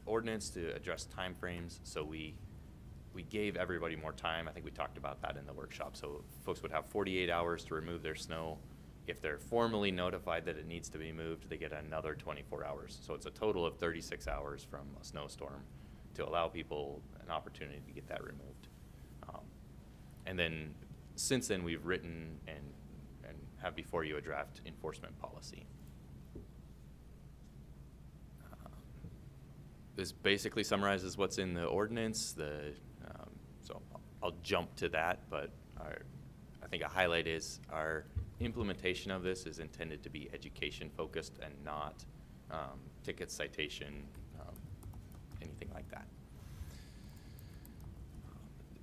ordinance to address timeframes, so we gave everybody more time. I think we talked about that in the workshop. So folks would have 48 hours to remove their snow. If they're formally notified that it needs to be moved, they get another 24 hours. So it's a total of 36 hours from a snowstorm to allow people an opportunity to get that removed. And then since then, we've written and have before you a draft enforcement policy. This basically summarizes what's in the ordinance. So I'll jump to that, but I think a highlight is our implementation of this is intended to be education focused and not ticket, citation, anything like that.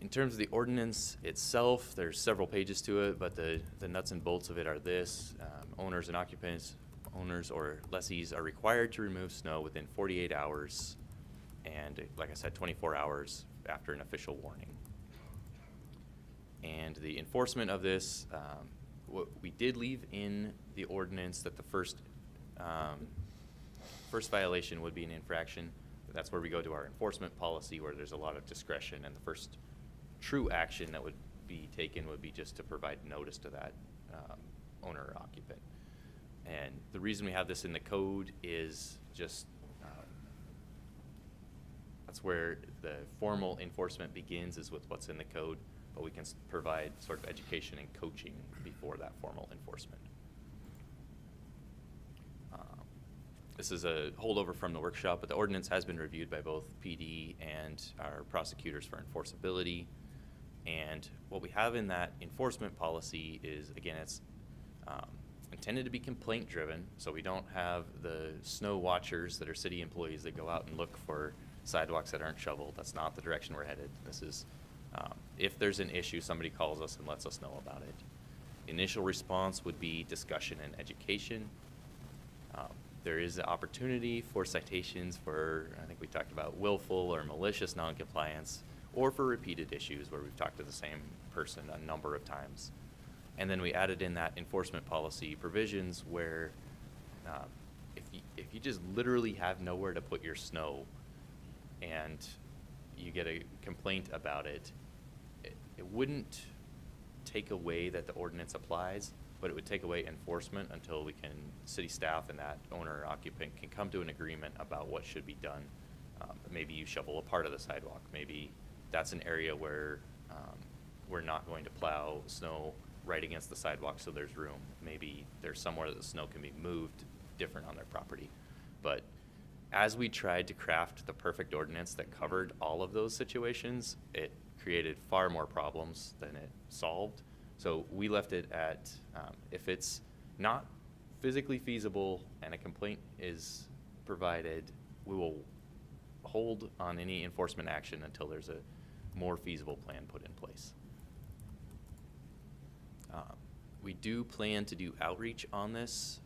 In terms of the ordinance itself, there's several pages to it, but the nuts and bolts of it are this. Owners and occupants, owners or lessees are required to remove snow within 48 hours and, like I said, 24 hours after an official warning. And the enforcement of this, what we did leave in the ordinance that the first violation would be an infraction. That's where we go to our enforcement policy, where there's a lot of discretion, and the first true action that would be taken would be just to provide notice to that owner or occupant. And the reason we have this in the code is just that's where the formal enforcement begins, is with what's in the code, but we can provide sort of education and coaching before that formal enforcement. This is a holdover from the workshop, but the ordinance has been reviewed by both PD and our prosecutors for enforceability. And what we have in that enforcement policy is, again, it's intended to be complaint driven, so we don't have the snow watchers that are city employees that go out and look for sidewalks that aren't shoveled. That's not the direction we're headed. This is, if there's an issue, somebody calls us and lets us know about it. Initial response would be discussion and education. There is an opportunity for citations for, I think we talked about willful or malicious noncompliance, or for repeated issues where we've talked to the same person a number of times. And then we added in that enforcement policy provisions where if you just literally have nowhere to put your snow and you get a complaint about it, it wouldn't take away that the ordinance applies, but it would take away enforcement until we can, city staff and that owner or occupant can come to an agreement about what should be done. Maybe you shovel a part of the sidewalk. Maybe that's an area where we're not going to plow snow right against the sidewalk so there's room. Maybe there's somewhere that the snow can be moved different on their property. But as we tried to craft the perfect ordinance that covered all of those situations, it created far more problems than it solved. So we left it at, if it's not physically feasible and a complaint is provided, we will hold on any enforcement action until there's a more feasible plan put in place. We do plan to do outreach on this.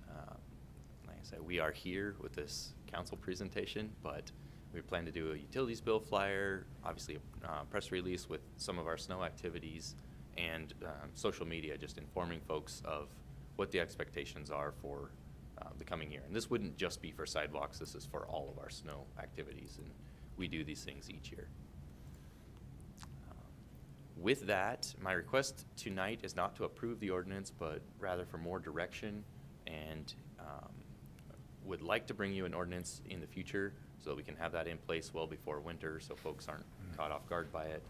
Like I said, we are here with this council presentation, but we plan to do a utilities bill flyer, obviously a press release with some of our snow activities, and social media, just informing folks of what the expectations are for the coming year. And this wouldn't just be for sidewalks, this is for all of our snow activities, and we do these things each year. With that, my request tonight is not to approve the ordinance, but rather for more direction, and would like to bring you an ordinance in the future so that we can have that in place well before winter so folks aren't caught off guard by it.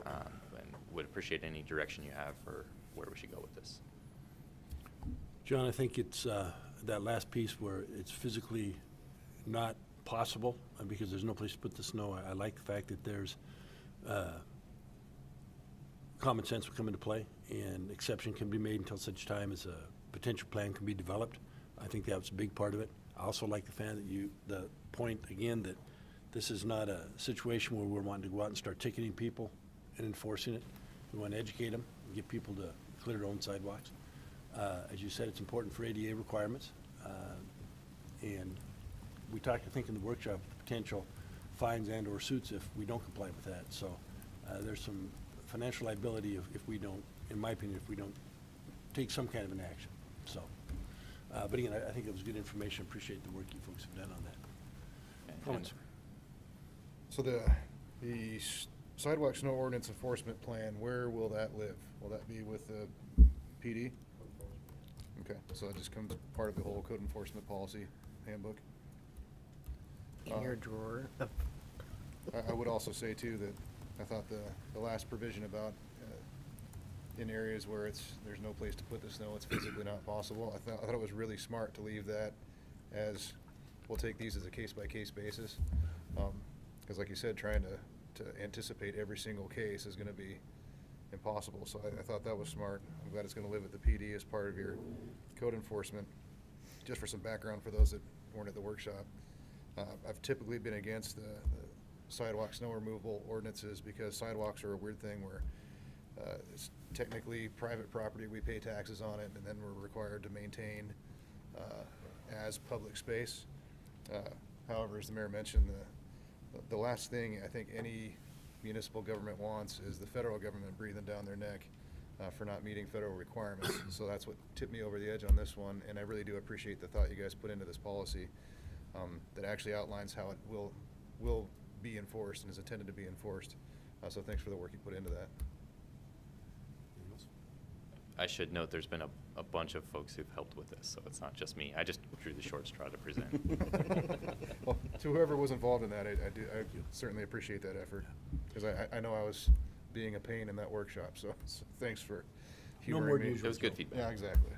And would appreciate any direction you have for where we should go with this. John, I think it's that last piece where it's physically not possible because there's no place to put the snow. I like the fact that there's common sense will come into play and exception can be made until such time as a potential plan can be developed. I think that was a big part of it. I also like the fact that the point again that this is not a situation where we're wanting to go out and start ticketing people and enforcing it. We want to educate them and get people to clear their own sidewalks. As you said, it's important for ADA requirements. And we talked, I think, in the workshop, potential fines and or suits if we don't comply with that. So there's some financial liability if we don't, in my opinion, if we don't take some kind of an action. So, but again, I think it was good information. Appreciate the work you folks have done on that. Comments? So the sidewalk snow ordinance enforcement plan, where will that live? Will that be with the PD? Okay, so that just comes part of the whole code enforcement policy handbook. In your drawer. I would also say too that I thought the last provision about in areas where there's no place to put the snow, it's physically not possible. I thought it was really smart to leave that as we'll take these as a case-by-case basis, because like you said, trying to anticipate every single case is going to be impossible. So I thought that was smart. I'm glad it's gonna live at the PD as part of your code enforcement. Just for some background for those that weren't at the workshop, I've typically been against the sidewalk snow removal ordinances because sidewalks are a weird thing where it's technically private property, we pay taxes on it, and then we're required to maintain as public space. However, as the mayor mentioned, the last thing I think any municipal government wants is the federal government breathing down their neck for not meeting federal requirements. So that's what tipped me over the edge on this one, and I really do appreciate the thought you guys put into this policy that actually outlines how it will be enforced and is intended to be enforced. So thanks for the work you put into that. I should note there's been a bunch of folks who've helped with this, so it's not just me. I just drew the short straw to present. Well, to whoever was involved in that, I certainly appreciate that effort, because I know I was being a pain in that workshop, so thanks for No humoring more me. than usual. It was good feedback. Yeah, exactly.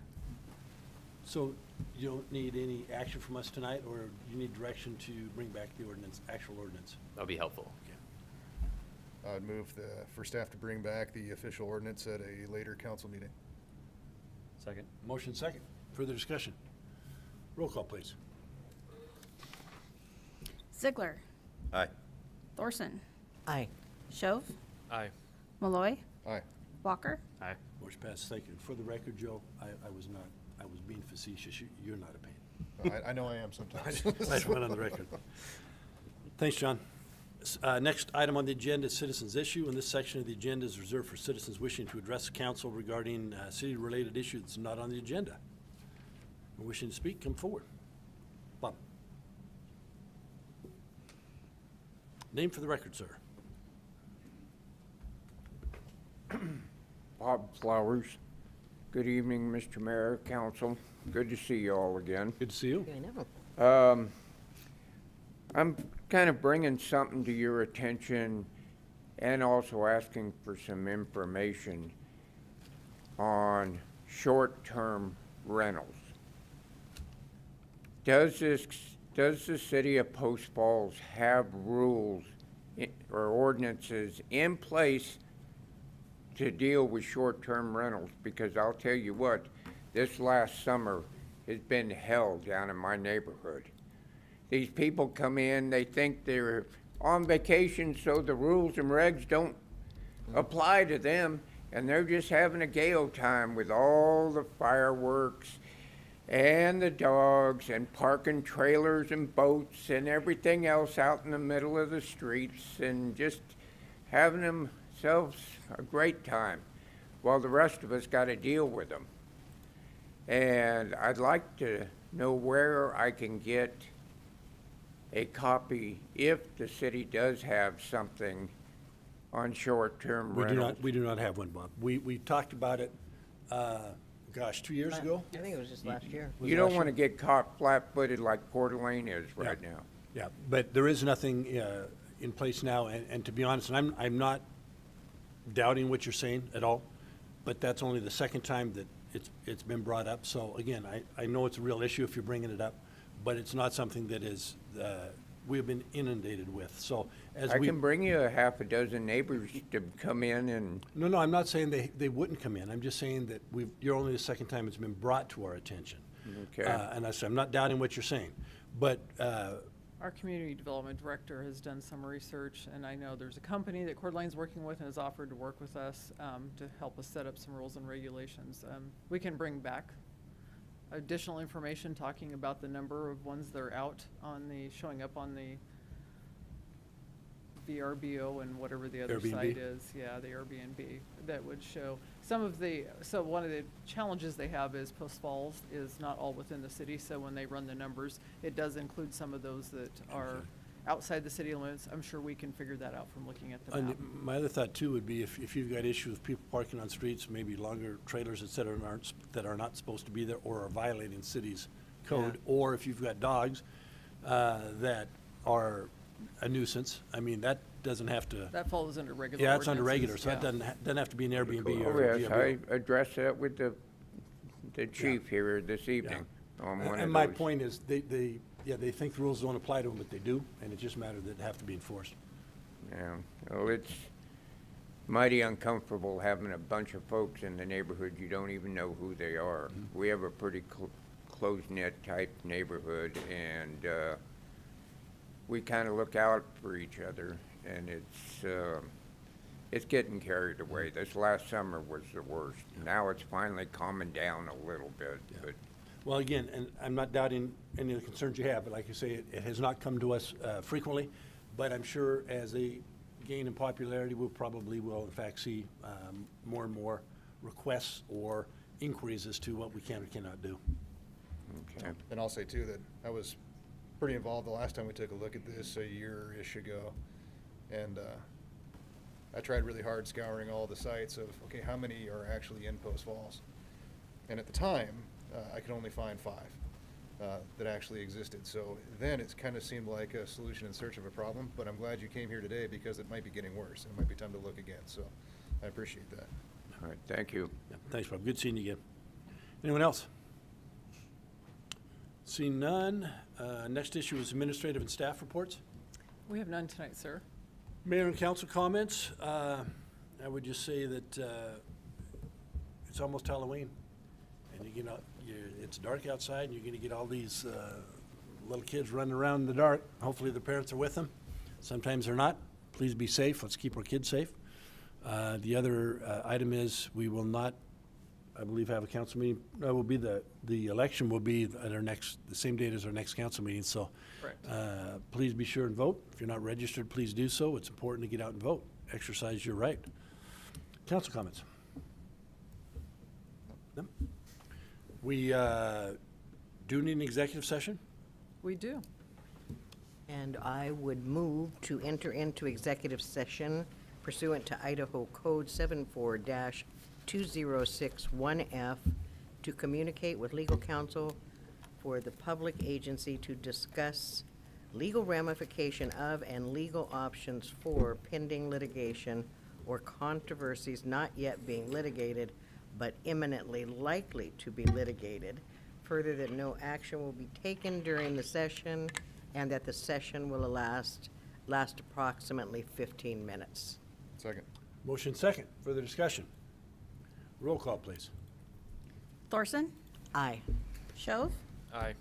So you don't need any action from us tonight, or you need direction to bring back the ordinance, actual ordinance? That'll be helpful. I'd move for staff to bring back the official ordinance at a later council meeting. Second. Motion second. Further discussion? Roll call, please. Ziegler. Aye. Thorson. Aye. Shove. Aye. Malloy. Aye. Walker. Aye. Motion passes. Thank you. For the record, Joe, I was not, I was being facetious. You're not a pain. I know I am sometimes. I just went on the record. Thanks, John. Next item on the agenda is citizens' issue, and this section of the agenda is reserved for citizens wishing to address the council regarding city-related issue that's not on the agenda. Wishing to speak, come forward. Bob. Name for the record, sir. Bob Plows. Good evening, Mr. Mayor, Council. Good to see you all again. Good to see you. I know. I'm kind of bringing something to your attention and also asking for some information on short-term rentals. Does the city of Post Falls have rules or ordinances in place to deal with short-term rentals? Because I'll tell you what, this last summer has been hell down in my neighborhood. These people come in, they think they're on vacation, so the rules and regs don't apply to them, and they're just having a gale time with all the fireworks and the dogs and parking trailers and boats and everything else out in the middle of the streets and just having themselves a great time while the rest of us got to deal with them. And I'd like to know where I can get a copy if the city does have something on short-term rentals. We do not have one, Bob. We talked about it, 2 years ago? I think it was just last year. Was You it don't last want to year? get caught flat-footed like Coeur d'Alene is right now. Yeah, but there is nothing in place now, and to be honest, and I'm not doubting what you're saying at all, but that's only the second time that it's been brought up. So again, I know it's a real issue if you're bringing it up, but it's not something that is, we've been inundated with. So as I we. can bring you a half a dozen neighbors to come in and, No, I'm not saying they wouldn't come in. I'm just saying that you're only the second time it's been brought to our attention. okay. And I'm not doubting what you're saying, but, Our community development director has done some research, and I know there's a company that Coeur d'Alene's working with and has offered to work with us to help us set up some rules and regulations. We can bring back additional information talking about the number of ones that are out on showing up on the VRBO and whatever the other Airbnb? site is. Yeah, the Airbnb, that would show some of so one of the challenges they have is Post Falls is not all within the city, so when they run the numbers, it does include some of those that are outside the city limits. I'm sure we can figure that out from looking at the map. and my other thought too would be if you've got issues with people parking on streets, maybe longer trailers, et cetera, that are not supposed to be there or are violating city's code, or if you've got dogs that are a nuisance, I mean, that doesn't have to. That falls under regular Yeah, it's under regular, ordinances, so that yeah. doesn't have to be an Airbnb Oh, or a yes, VRBO. I addressed that with the chief here this evening on one of those. And my point is, they think the rules don't apply to them, but they do, and it's just a matter that have to be enforced. Yeah, well, mighty uncomfortable having a bunch of folks in the neighborhood you don't even know who they are. We have a pretty close-knit type neighborhood, and we kind of look out for each other, and it's getting carried away. This last summer was the worst. Now it's finally calming down a little bit, but Well, again, and I'm not doubting any of the concerns you have, but like you say, it has not come to us frequently. But I'm sure as they gain in popularity, we'll probably will in fact see more and more requests or inquiries as to what we can or cannot do. okay. And I'll say too that I was pretty involved the last time we took a look at this a year-ish ago. And I tried really hard scouring all the sites of, okay, how many are actually in Post Falls? And at the time, I could only find 5 that actually existed. So then it kind of seemed like a solution in search of a problem, but I'm glad you came here today because it might be getting worse. It might be time to look again, so I appreciate that. All right, thank you. Yeah, thanks, Bob. Good seeing you again. Anyone else? Seeing none, next issue is administrative and staff reports. We have none tonight, sir. Mayor and council comments. I would just say that it's almost Halloween, and it's dark outside, and you're going to get all these little kids running around in the dark. Hopefully the parents are with them. Sometimes they're not. Please be safe. Let's keep our kids safe. The other item is we will not, I believe, have a council meeting. Will be the election will be at the same date as our next council meeting. So Correct. please be sure and vote. If you're not registered, please do so. It's important to get out and vote. Exercise your right. Council comments. No? We do need an executive session. We do. And I would move to enter into executive session pursuant to Idaho Code 74-2061F to communicate with legal counsel for the public agency to discuss legal ramification of and legal options for pending litigation or controversies not yet being litigated but imminently likely to be litigated. Further, that no action will be taken during the session and that the session will last approximately 15 minutes. Second. Motion second. Further discussion. Roll call, please. Thorson, Aye. Shove, Aye.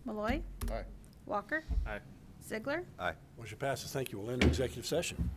Malloy, Aye. Walker, Aye. Ziegler, Aye. Motion passes. Thank you. We'll enter executive session.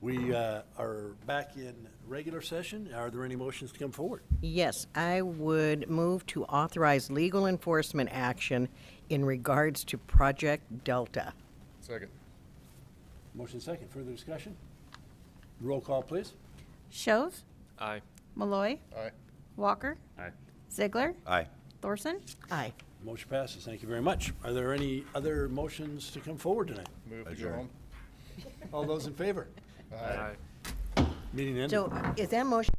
We are back in regular session. Are there any motions to come forward? Yes, I would move to authorize legal enforcement action in regards to Project Delta. Second. Motion second. Further discussion? Roll call, please. Shove, Aye. Malloy, Aye. Walker, Aye. Ziegler, Aye. Thorson. Aye. Motion passes. Thank you very much. Are there any other motions to come forward tonight? Move to go Adjourn. home. All those in favor? Aye. Meeting ended. So is that motion